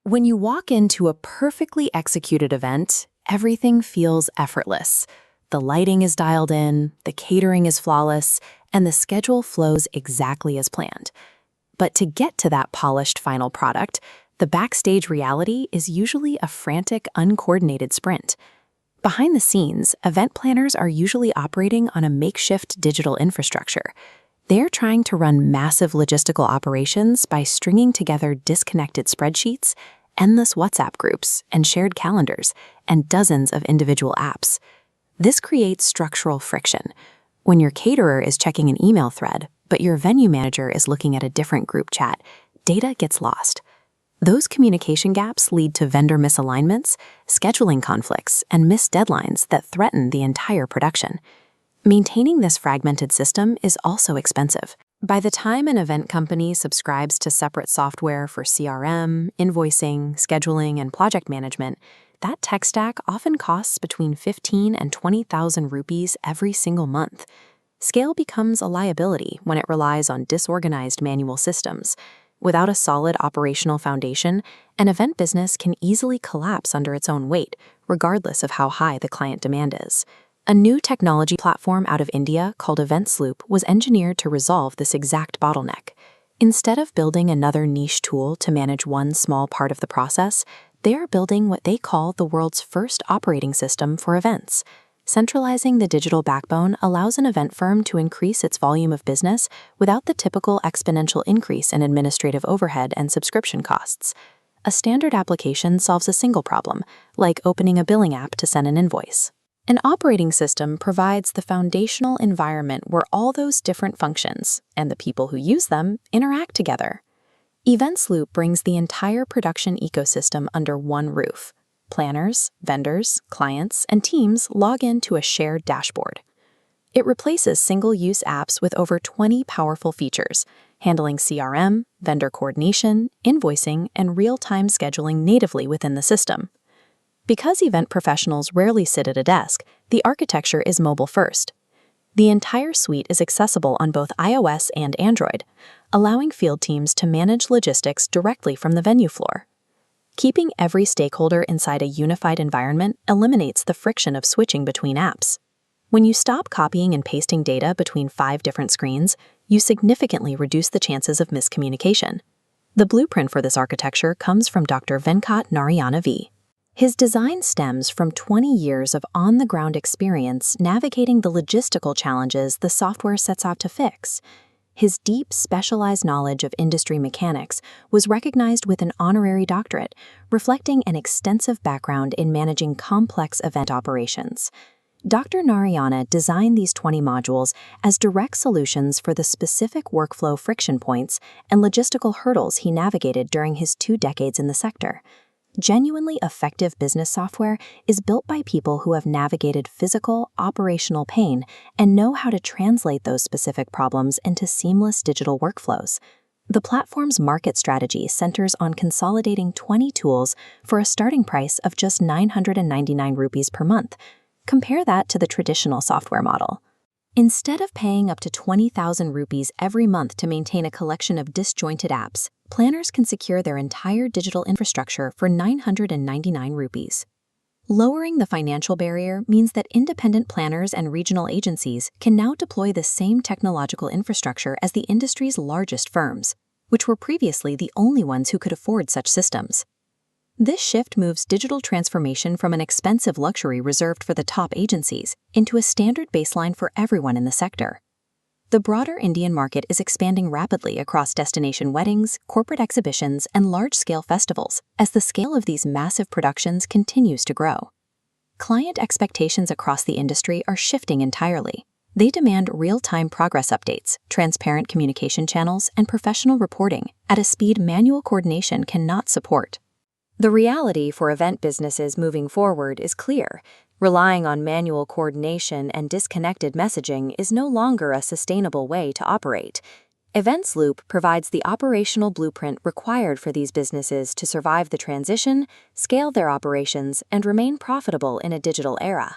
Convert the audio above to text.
When you walk into a perfectly executed event, everything feels effortless. The lighting is dialed in, the catering is flawless, and the schedule flows exactly as planned. But to get to that polished final product, the backstage reality is usually a frantic, uncoordinated sprint. Behind the scenes, event planners are usually operating on a makeshift digital infrastructure. They're trying to run massive logistical operations by stringing together disconnected spreadsheets, endless WhatsApp groups, and shared calendars, and dozens of individual apps. This creates structural friction. When your caterer is checking an email thread, but your venue manager is looking at a different group chat, data gets lost. Those communication gaps lead to vendor misalignments, scheduling conflicts, and missed deadlines that threaten the entire production. Maintaining this fragmented system is also expensive. By the time an event company subscribes to separate software for CRM, invoicing, scheduling, and project management, that tech stack often costs between 15 and 20,000 rupees every single month. Scale becomes a liability when it relies on disorganized manual systems. Without a solid operational foundation, an event business can easily collapse under its own weight, regardless of how high the client demand is. A new technology platform out of India called Eventzloop was engineered to resolve this exact bottleneck. Instead of building another niche tool to manage one small part of the process, they are building what they call the world's first operating system for events. Centralizing the digital backbone allows an event firm to increase its volume of business without the typical exponential increase in administrative overhead and subscription costs. A standard application solves a single problem, like opening a billing app to send an invoice. An operating system provides the foundational environment where all those different functions, and the people who use them, interact together. Eventzloop brings the entire production ecosystem under one roof. Planners, vendors, clients, and teams log into a shared dashboard. It replaces single-use apps with over 20 powerful features, handling CRM, vendor coordination, invoicing, and real-time scheduling natively within the system. Because event professionals rarely sit at a desk, the architecture is mobile-first. The entire suite is accessible on both iOS and Android, allowing field teams to manage logistics directly from the venue floor. Keeping every stakeholder inside a unified environment eliminates the friction of switching between apps. When you stop copying and pasting data between 5 different screens, you significantly reduce the chances of miscommunication. The blueprint for this architecture comes from Dr. Venkat Narayana V. His design stems from 20 years of on-the-ground experience navigating the logistical challenges the software sets out to fix. His deep, specialized knowledge of industry mechanics was recognized with an honorary doctorate, reflecting an extensive background in managing complex event operations. Dr. Narayana designed these 20 modules as direct solutions for the specific workflow friction points and logistical hurdles he navigated during his 2 decades in the sector. Genuinely effective business software is built by people who have navigated physical, operational pain and know how to translate those specific problems into seamless digital workflows. The platform's market strategy centers on consolidating 20 tools for a starting price of just 999 rupees per month. Compare that to the traditional software model. Instead of paying up to 20,000 rupees every month to maintain a collection of disjointed apps, planners can secure their entire digital infrastructure for 999 rupees. Lowering the financial barrier means that independent planners and regional agencies can now deploy the same technological infrastructure as the industry's largest firms, which were previously the only ones who could afford such systems. This shift moves digital transformation from an expensive luxury reserved for the top agencies into a standard baseline for everyone in the sector. The broader Indian market is expanding rapidly across destination weddings, corporate exhibitions, and large-scale festivals as the scale of these massive productions continues to grow. Client expectations across the industry are shifting entirely. They demand real-time progress updates, transparent communication channels, and professional reporting at a speed manual coordination cannot support. The reality for event businesses moving forward is clear. Relying on manual coordination and disconnected messaging is no longer a sustainable way to operate. Eventzloop provides the operational blueprint required for these businesses to survive the transition, scale their operations, and remain profitable in a digital era.